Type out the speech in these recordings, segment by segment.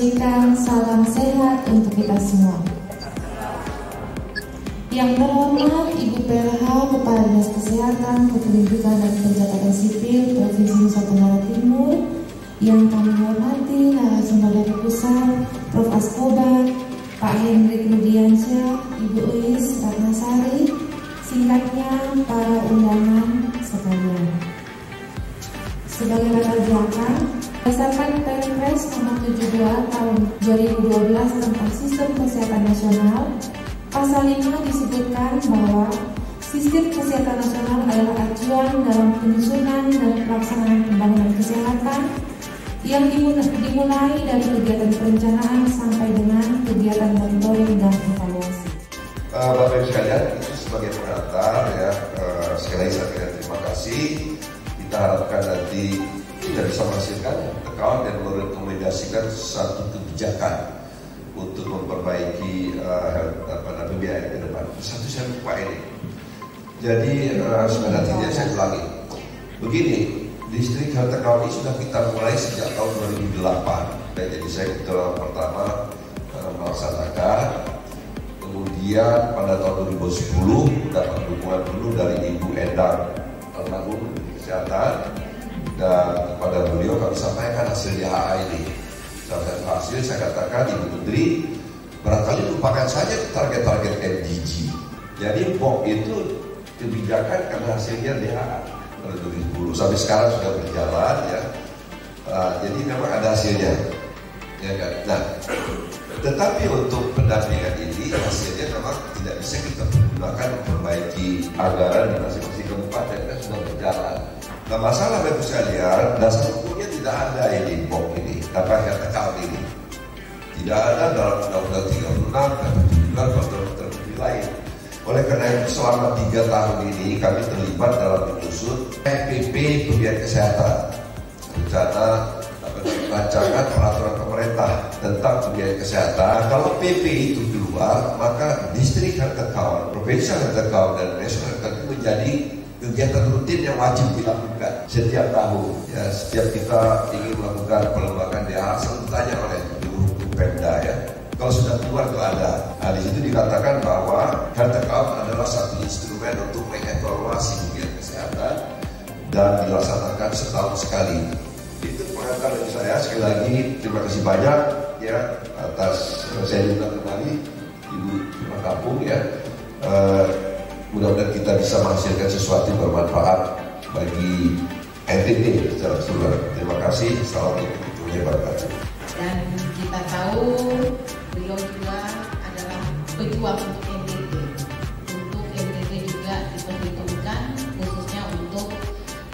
menyajikan salam sehat untuk kita semua. Yang terhormat Ibu PLH Kepala Dinas Kesehatan, Kependudukan dan Pencatatan Sipil Provinsi Nusa Tenggara Timur, yang kami hormati narasumber dari pusat, Prof. Askobar, Pak Hendrik Rudiansyah, Ibu Uis Ratnasari, singkatnya para undangan sekalian. Sebagai latar belakang, berdasarkan Perpres Nomor 72 Tahun 2012 tentang Sistem Kesehatan Nasional, Pasal 5 disebutkan bahwa sistem kesehatan nasional adalah acuan dalam penyusunan dan pelaksanaan pembangunan kesehatan yang dimulai dari kegiatan perencanaan sampai dengan kegiatan monitoring dan evaluasi. Bapak Ibu sekalian, itu sebagai pengantar ya, sekali lagi saya terima kasih. Kita harapkan nanti kita bisa menghasilkan account dan merekomendasikan satu kebijakan untuk memperbaiki biaya ke depan. Satu saya lupa ini. Jadi sebenarnya saya ulangi. Begini, distrik health account ini sudah kita mulai sejak tahun 2008. Jadi saya ketua pertama melaksanakan. Kemudian pada tahun 2010 dapat dukungan dulu dari Ibu Endang Almarhum Kesehatan, dan kepada beliau kami sampaikan hasil DHA ini. Salah satu hasil saya katakan, Ibu Menteri, barangkali lupakan saja target-target MDG. Jadi POK itu kebijakan karena hasilnya DHA pada 2010 sampai sekarang sudah berjalan ya. Jadi memang ada hasilnya, ya kan? Nah, tetapi untuk pendampingan ini hasilnya memang tidak bisa kita gunakan memperbaiki anggaran di masing-masing kabupaten, kan sudah berjalan. Nah, masalah Bapak sekalian, dasar hukumnya tidak ada ini POK ini, apa health account ini tidak ada dalam Undang-Undang 36 dan 17 peraturan tertentu lain. Oleh karena itu selama 3 tahun ini kami terlibat dalam menyusun PP pembiayaan kesehatan, rencana rancangan peraturan pemerintah tentang pembiayaan kesehatan. Kalau PP itu keluar, maka distrik health account, provincial health account, dan national health account itu menjadi kegiatan rutin yang wajib dilakukan setiap tahun. Ya, setiap kita ingin melakukan pelembagaan DHA selalu ditanya oleh Pemda ya. Kalau sudah keluar itu ada. Nah, di situ dikatakan bahwa health account adalah satu instrumen untuk mengevaluasi pembiayaan kesehatan dan dilaksanakan setahun sekali. Itu pengantar dari saya. Sekali lagi terima kasih banyak ya atas saya diundang kembali Ibu Terima Kampung ya. Mudah-mudahan kita bisa menghasilkan sesuatu yang bermanfaat bagi NTT secara keseluruhan. Terima kasih. Assalamualaikum warahmatullahi wabarakatuh. Dan kita tahu beliau juga adalah pejuang untuk NTT. Untuk NTT juga diperhitungkan khususnya untuk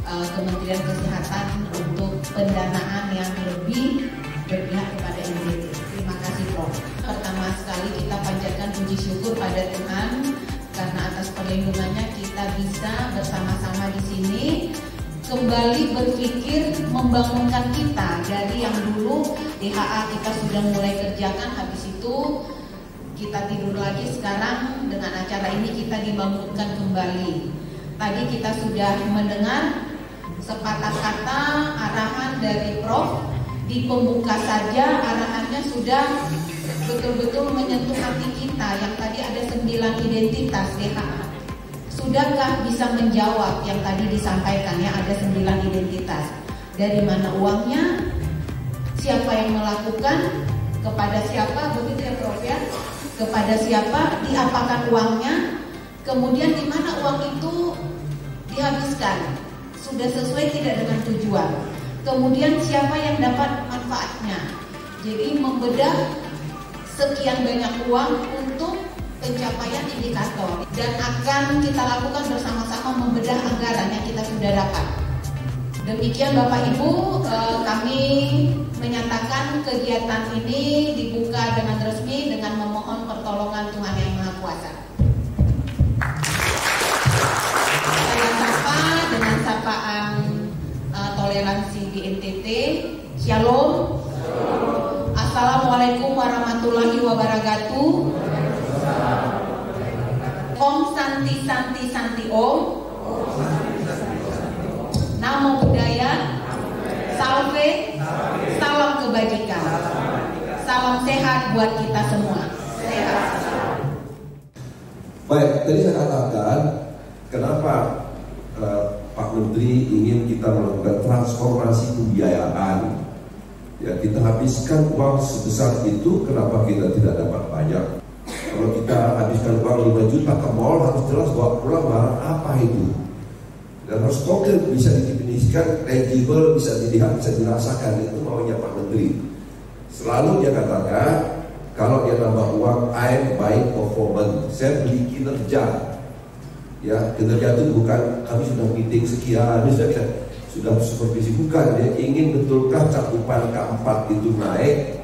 Kementerian Kesehatan untuk pendanaan yang lebih berpihak kepada NTT. Terima kasih Prof. Pertama sekali kita panjatkan puji syukur pada Tuhan karena atas perlindungannya kita bisa bersama-sama di sini kembali berpikir membangunkan kita dari yang dulu DHA kita sudah mulai kerjakan, habis itu kita tidur lagi. Sekarang dengan acara ini kita dibangunkan kembali. Tadi kita sudah mendengar sepatah kata arahan dari Prof. Di pembuka saja arahannya sudah betul-betul menyentuh hati kita. Yang tadi ada 9 identitas DHA. Sudahkah bisa menjawab yang tadi disampaikan ya, ada 9 identitas. Dari mana uangnya, siapa yang melakukan, kepada siapa, begitu ya Prof ya, kepada siapa, diapakan uangnya, kemudian di mana uang itu dihabiskan, sudah sesuai tidak dengan tujuan, kemudian siapa yang dapat manfaatnya. Jadi membedah sekian banyak uang untuk pencapaian indikator, dan akan kita lakukan bersama-sama membedah anggaran yang kita sudah dapat. Demikian Bapak Ibu, kami menyatakan kegiatan ini dibuka dengan resmi dengan memohon pertolongan Tuhan Yang Maha Kuasa. Saya sapa dengan sapaan toleransi di NTT. Shalom. Assalamualaikum warahmatullahi wabarakatuh. Om Santi Santi Santi Om. Namo Buddhaya. Salve. Salam kebajikan. buat kita semua. Baik, tadi saya katakan kenapa Pak Menteri ingin kita melakukan transformasi pembiayaan. Ya, kita habiskan uang sebesar itu, kenapa kita tidak dapat banyak? Kalau kita habiskan uang 5 juta ke mall, harus jelas bawa pulang barang apa itu. Dan harus konkret, bisa didefinisikan, tangible, bisa dilihat, bisa dirasakan. Itu maunya Pak Menteri. Selalu dia katakan, kalau dia nambah uang, I'm buying performance. Saya beli kinerja. Ya, kinerja itu bukan kami sudah meeting sekian, sudah supervisi, bukan. Dia ingin betulkah cakupan keempat itu naik,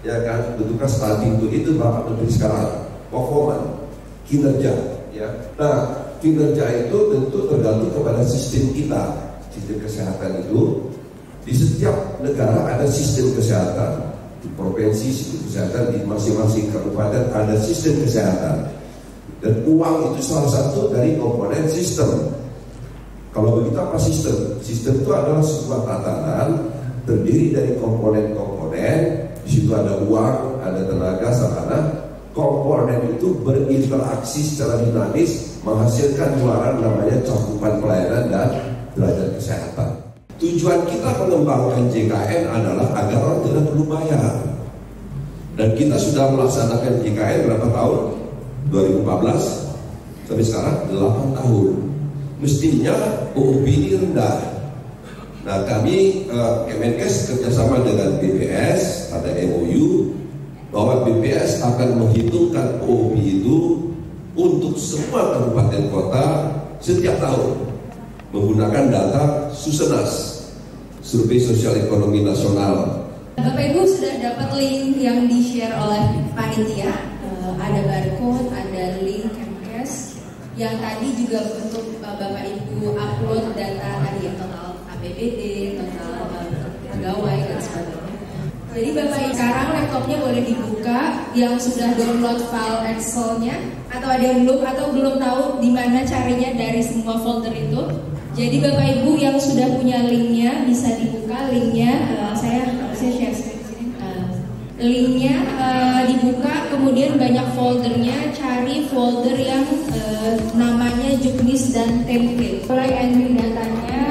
ya kan? Betulkah stunting itu Bapak Menteri sekarang. Performance, kinerja, ya. Nah, kinerja itu tentu tergantung kepada sistem kita. Sistem kesehatan itu di setiap negara ada sistem kesehatan. Di provinsi sistem kesehatan, di masing-masing kabupaten ada sistem kesehatan. Dan uang itu salah satu dari komponen sistem. Kalau begitu apa sistem? Sistem itu adalah sebuah tatanan terdiri dari komponen-komponen. Di situ ada uang, ada tenaga, sarana. Komponen itu berinteraksi secara dinamis, menghasilkan keluaran namanya cakupan pelayanan dan derajat kesehatan. Tujuan kita mengembangkan JKN adalah agar orang tidak perlu bayar. Dan kita sudah melaksanakan JKN berapa tahun? 2014 sampai sekarang 8 tahun. Mestinya UOB ini rendah. Nah, kami Kemenkes kerjasama dengan BPS, ada MOU bahwa BPS akan menghitungkan OOB itu untuk semua kabupaten kota setiap tahun menggunakan data Susenas, Survei Sosial Ekonomi Nasional. Bapak Ibu sudah dapat link yang di-share oleh panitia, ada barcode, ada link Kemenkes yang tadi juga untuk Bapak Ibu upload data tadi ya, total APBD, total pegawai dan sebagainya. Jadi Bapak Ibu sekarang laptopnya boleh dibuka yang sudah download file Excel-nya, atau ada yang belum atau belum tahu di mana carinya dari semua folder itu. Jadi Bapak Ibu yang sudah punya linknya bisa dibuka linknya. Saya share screen sini. Linknya dibuka, kemudian banyak foldernya. Cari folder yang namanya juknis dan template. Mulai entry datanya.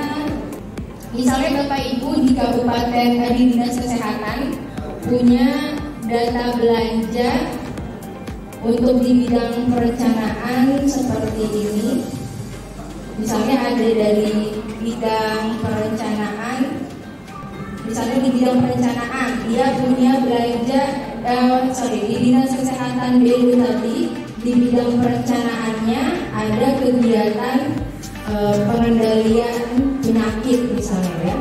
Misalnya Bapak Ibu di Kabupaten di Dinas Kesehatan punya data belanja untuk di bidang perencanaan seperti ini. Misalnya ada dari bidang perencanaan, misalnya di bidang perencanaan dia punya belanja, di Dinas Kesehatan BU tadi di bidang perencanaannya ada kegiatan pengendalian penyakit misalnya ya,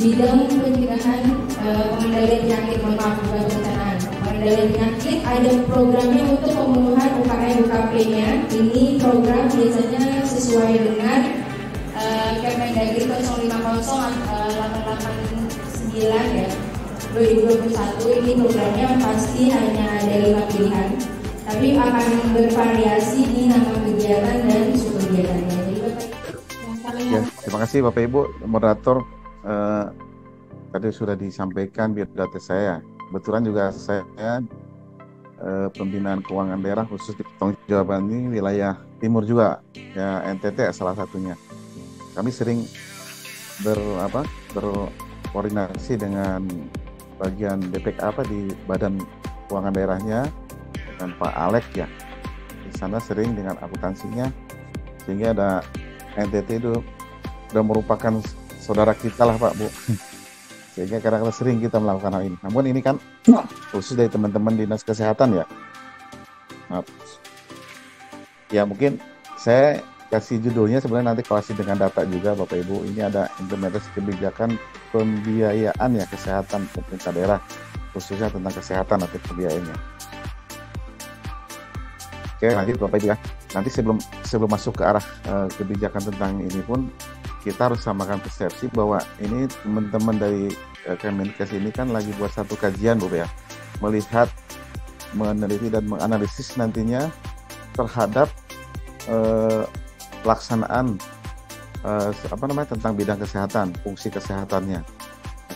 bidang pencegahan pengendalian penyakit, bukan perencanaan, pengendalian penyakit ada programnya untuk pemenuhan UKM-UKP-nya. Ini program biasanya sesuai dengan Kemendagri 050-889 ya 2021. Ini programnya pasti hanya ada 5 pilihan, tapi akan bervariasi di nama kegiatan dan subkegiatannya. Ya, terima kasih Bapak Ibu moderator. Tadi sudah disampaikan biodata saya. Kebetulan juga saya pembinaan keuangan daerah khusus di pertanggungjawaban ini wilayah timur juga, ya NTT salah satunya. Kami sering berkoordinasi dengan bagian BPK di Badan Keuangan Daerahnya dengan Pak Alek ya. Di sana sering dengan akuntansinya, sehingga ada NTT itu sudah merupakan saudara kita lah Pak Bu. Sehingga kadang-kadang sering kita melakukan hal ini. Namun ini kan khusus dari teman-teman Dinas Kesehatan ya. Nah, ya mungkin saya kasih judulnya sebenarnya nanti kolasi dengan data juga Bapak Ibu. Ini ada implementasi kebijakan pembiayaan ya kesehatan pemerintah daerah, khususnya tentang kesehatan atau pembiayaannya. Oke, lanjut Bapak Ibu ya. Nanti sebelum masuk ke arah kebijakan tentang ini pun kita harus samakan persepsi bahwa ini teman-teman dari Kemenkes ini kan lagi buat satu kajian Bu ya, melihat, meneliti dan menganalisis nantinya terhadap pelaksanaan tentang bidang kesehatan, fungsi kesehatannya.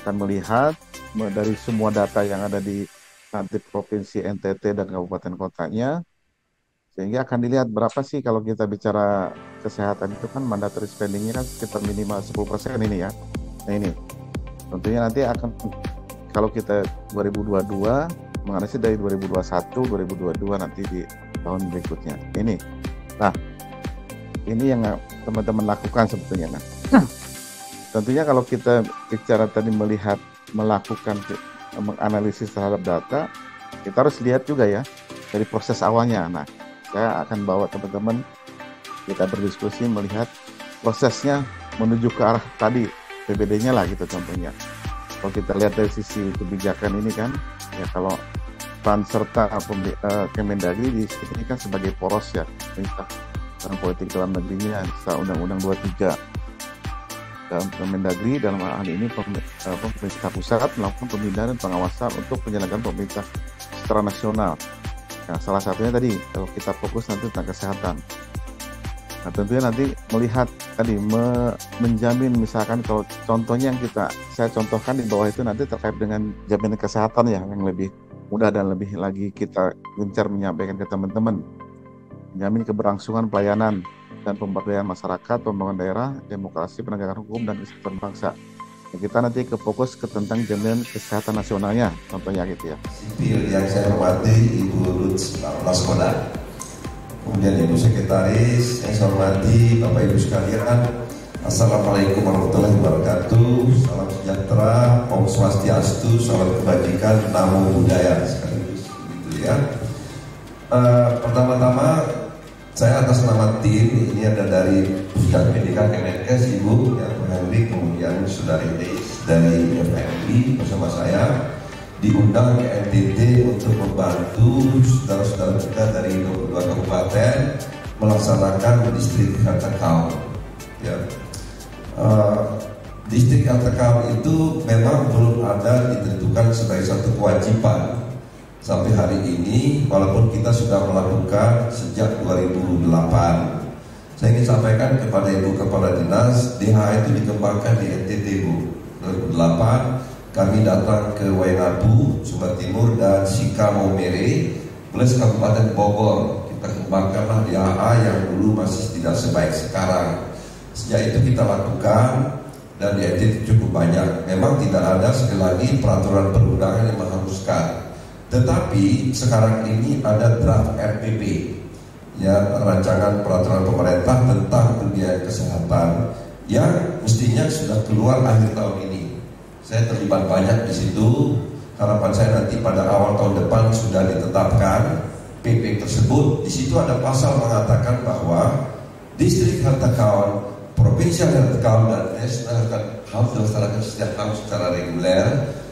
Akan melihat dari semua data yang ada di nanti provinsi NTT dan kabupaten kotanya, sehingga akan dilihat berapa sih kalau kita bicara kesehatan itu kan mandatory spendingnya kan sekitar minimal 10% ini ya. Nah ini tentunya nanti akan, kalau kita 2022 menganalisis dari 2021, 2022 nanti di tahun berikutnya. Nah ini yang teman-teman lakukan sebetulnya. Nah tentunya kalau kita bicara tadi melakukan menganalisis terhadap data, kita harus lihat juga ya dari proses awalnya. Nah saya akan bawa teman-teman kita berdiskusi melihat prosesnya menuju ke arah tadi PBD-nya lah gitu contohnya. Kalau kita lihat dari sisi kebijakan ini kan, ya kalau peran serta Kemendagri di sini kan sebagai poros ya, perintah dalam politik dalam negerinya, Undang-Undang 23 dalam Kemendagri dalam hal ini pemerintah pusat melakukan pembinaan dan pengawasan untuk penyelenggaraan pemerintah secara nasional. Nah, salah satunya tadi kalau kita fokus nanti tentang kesehatan. Nah, tentunya nanti melihat tadi menjamin misalkan kalau contohnya yang saya contohkan di bawah itu nanti terkait dengan jaminan kesehatan ya yang lebih mudah dan lebih lagi kita gencar menyampaikan ke teman-teman. Menjamin keberlangsungan pelayanan dan pemberdayaan masyarakat, pembangunan daerah, demokrasi, penegakan hukum dan kesejahteraan bangsa. Kita nanti fokus ke tentang jaminan kesehatan nasionalnya, contohnya gitu ya. Sipil yang saya hormati Ibu Ruth Laskoda, kemudian Ibu Sekretaris yang saya hormati Bapak Ibu sekalian, Assalamualaikum warahmatullahi wabarakatuh, salam sejahtera, Om Swastiastu, salam kebajikan, namo buddhaya sekaligus gitu ya. Pertama-tama saya atas nama tim ini ada dari Pusat Pendidikan Kemenkes Ibu yang Henry, kemudian Saudari Deis dari FMI bersama saya diundang ke NTT untuk membantu saudara-saudara kita dari 22 kabupaten melaksanakan distrik health account. Ya. Distrik health account itu memang belum ada ditentukan sebagai satu kewajiban sampai hari ini, walaupun kita sudah melakukan sejak 2008. Saya ingin sampaikan kepada Ibu Kepala Dinas, DH itu dikembangkan di NTT Bu. 2008 kami datang ke Waingapu, Sumber Timur dan Sika Maumere plus Kabupaten Bogor. Kita kembangkanlah DHA yang dulu masih tidak sebaik sekarang. Sejak itu kita lakukan dan di NTT cukup banyak. Memang tidak ada sekali lagi peraturan perundangan yang mengharuskan. Tetapi sekarang ini ada draft RPP, ya, rancangan peraturan pemerintah tentang pembiayaan kesehatan yang mestinya sudah keluar akhir tahun ini. Saya terlibat banyak di situ. Harapan saya nanti pada awal tahun depan sudah ditetapkan PP tersebut. Di situ ada pasal mengatakan bahwa District Health Account, Provincial Health Account dan National Health Account harus dilaksanakan setiap tahun secara reguler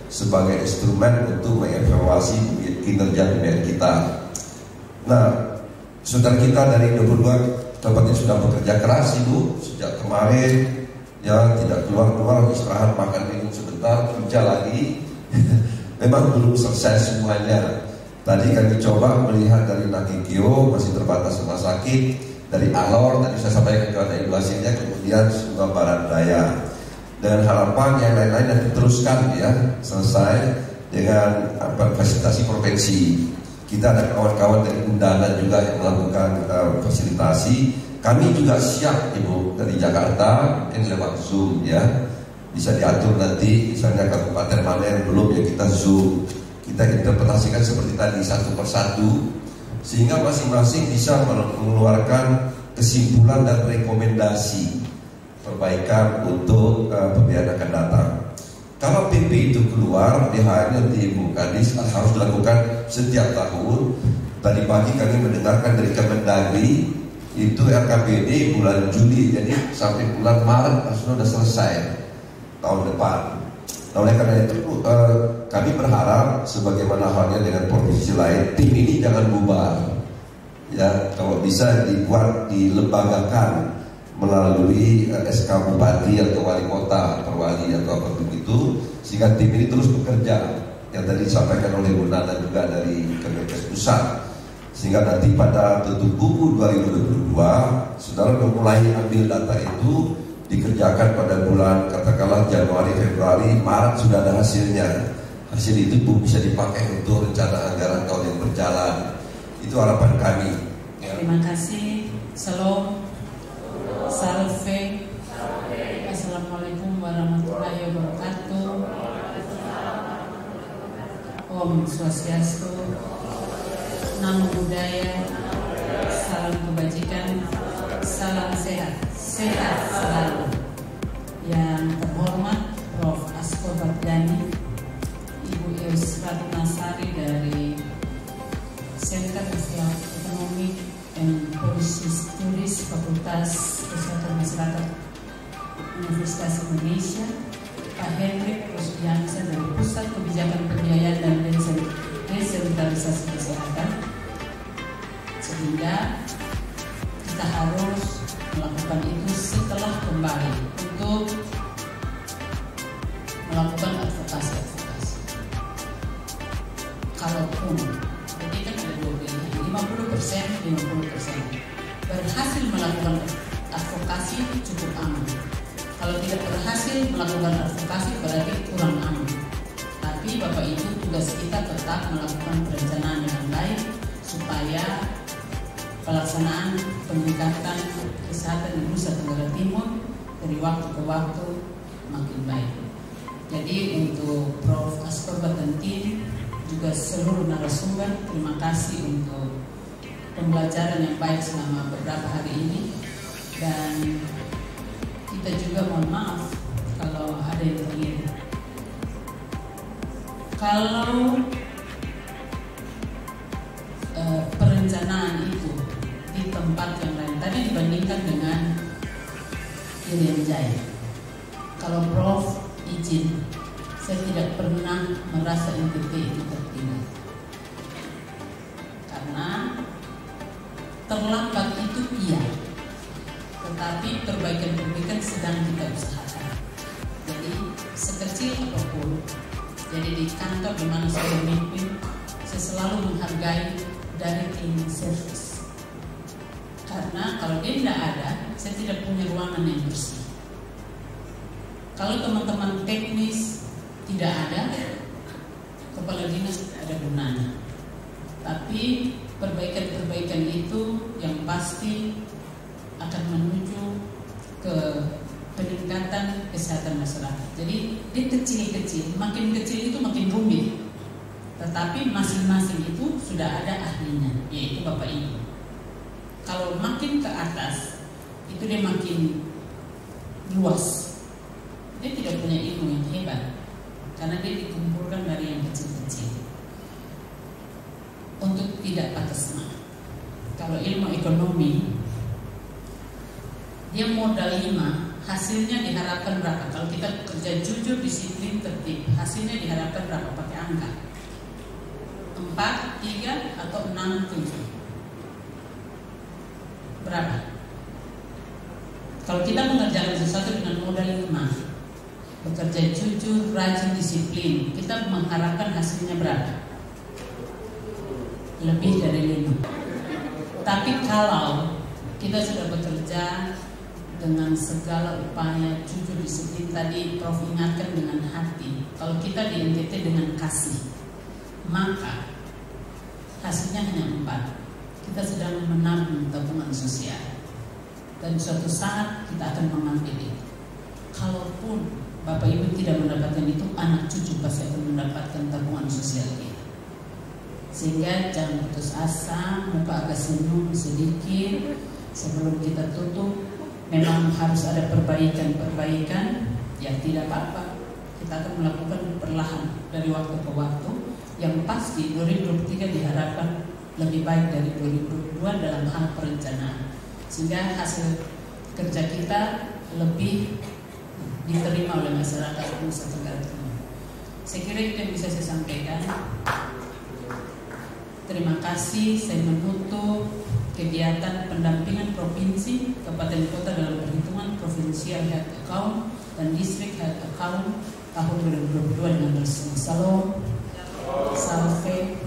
sebagai instrumen untuk mengevaluasi kinerja PBN kita. Nah, saudara kita dari 22 kabupaten sudah bekerja keras Ibu sejak kemarin, ya tidak keluar-keluar, istirahat, makan minum sebentar, kerja lagi. Memang belum selesai semuanya. Tadi kami coba melihat dari Nakikio masih terbatas rumah sakit, dari Alor tadi saya sampaikan kepada Ibu hasilnya, kemudian Sumba Barat Daya. Dan harapan yang lain-lain nanti teruskan ya, selesai dengan fasilitasi provinsi. Kita ada kawan-kawan dari undangan juga yang melakukan fasilitasi. Kami juga siap Ibu dari Jakarta, mungkin lewat Zoom ya. Bisa diatur nanti misalnya kabupaten mana yang belum ya kita Zoom. Kita interpretasikan seperti tadi satu persatu sehingga masing-masing bisa mengeluarkan kesimpulan dan rekomendasi perbaikan untuk pembiayaan akan datang. Kalau PP itu keluar, DH-nya di Ibu Kadis harus dilakukan setiap tahun. Tadi pagi kami mendengarkan dari Kemendagri itu RKPD bulan Juli, jadi sampai bulan Maret sudah selesai tahun depan. Nah, oleh karena itu kami berharap sebagaimana halnya dengan provinsi lain, tim ini jangan bubar. Ya, kalau bisa dibuat dilembagakan melalui SK Bupati atau Wali Kota, Perwali atau apa begitu, sehingga tim ini terus bekerja. Yang tadi disampaikan oleh Bu Nana juga dari Kemenkes Pusat, sehingga nanti pada tutup buku 2022, saudara mulai ambil data itu dikerjakan pada bulan katakanlah Januari, Februari, Maret sudah ada hasilnya. hasil itu bisa dipakai untuk rencana anggaran tahun yang berjalan. Itu harapan kami. Ya. Terima kasih. Salam, salve. Assalamualaikum warahmatullahi wabarakatuh. Om Swastiastu. Namo Buddhaya. Salam kebajikan. Salam sehat. Sehat selalu. Yang terhormat Prof. Asko Badgani, Ibu Eus Ratnasari dari Center of Economic and Policy Studies Fakultas Kesehatan Masyarakat Universitas Indonesia, Pak Hendrik Rusdiansa dari Pusat Kebijakan Pembiayaan dan Desentralisasi Kesehatan, sehingga kita harus melakukan itu setelah kembali untuk melakukan advokasi. Kalaupun jadi kan ada dua pilihan, 50% berhasil melakukan advokasi cukup aman. Kalau tidak berhasil melakukan advokasi berarti kurang aman. Tapi Bapak Ibu, tugas kita tetap melakukan perencanaan dengan baik supaya pelaksanaan peningkatan kesehatan di Nusa Tenggara Timur dari waktu ke waktu makin baik. Jadi untuk Prof. Asko dan tim juga seluruh narasumber, terima kasih untuk pembelajaran yang baik selama beberapa hari ini, dan kita juga mohon maaf kalau ada yang terlihat. Kalau perencanaan itu di tempat yang lain tadi dibandingkan dengan Irian Jaya, kalau Prof izin, saya tidak pernah merasa NTT itu tertinggal, karena terlambat itu iya, tetapi perbaikan-perbaikan sedang kita usahakan. Jadi sekecil apapun, jadi di kantor di mana saya memimpin, saya selalu menghargai dari cleaning service, karena kalau dia tidak ada, saya tidak punya ruangan yang bersih. Kalau teman-teman teknis tidak ada, kepala dinas ada gunanya. Tapi perbaikan-perbaikan itu yang pasti akan menuju ke peningkatan kesehatan masyarakat. Jadi di kecil-kecil, makin kecil itu makin rumit. Tetapi masing-masing itu sudah ada ahlinya, yaitu Bapak Ibu. Kalau makin ke atas, itu dia makin luas. Dia tidak punya ilmu yang hebat, karena dia dikumpulkan dari yang kecil-kecil. Untuk tidak patah semangat. Kalau ilmu ekonomi, dia modal 5, hasilnya diharapkan berapa? Kalau kita kerja jujur, disiplin, tertib, hasilnya diharapkan berapa? Pakai angka 4, 3, atau 6, 7. Berapa? Kalau kita mengerjakan sesuatu dengan modal 5, bekerja jujur, rajin, disiplin, kita mengharapkan hasilnya berapa? Lebih dari 5. Tapi kalau kita sudah bekerja dengan segala upaya, jujur, disiplin, tadi Prof ingatkan dengan hati, kalau kita di NTT dengan kasih, maka hasilnya hanya 4. Kita sedang menabung tabungan sosial, dan suatu saat kita akan mengambil itu. Kalaupun Bapak Ibu tidak mendapatkan itu, anak cucu pasti akan mendapatkan tabungan sosial kita. Sehingga jangan putus asa, muka agak senyum sedikit sebelum kita tutup. Memang harus ada perbaikan-perbaikan, ya tidak apa-apa. Kita akan melakukan perlahan dari waktu ke waktu. Yang pasti 2023 diharapkan lebih baik dari 2022 dalam hal perencanaan, sehingga hasil kerja kita lebih diterima oleh masyarakat Nusa Tenggara Timur. Saya kira itu yang bisa saya sampaikan. Terima kasih. Saya menutup kegiatan pendampingan provinsi, kabupaten kota dalam perhitungan Provincial Health Account dan District Health Account tahun 2022 dengan bersama. Salam, salve.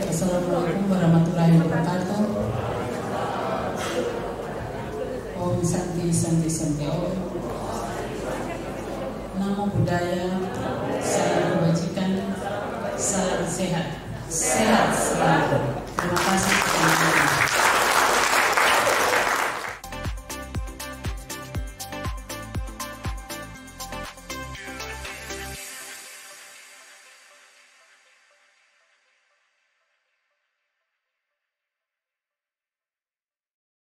Assalamualaikum warahmatullahi wabarakatuh. Om Santi Santi Santi Om. Namo Buddhaya. Salam kebajikan. sehat.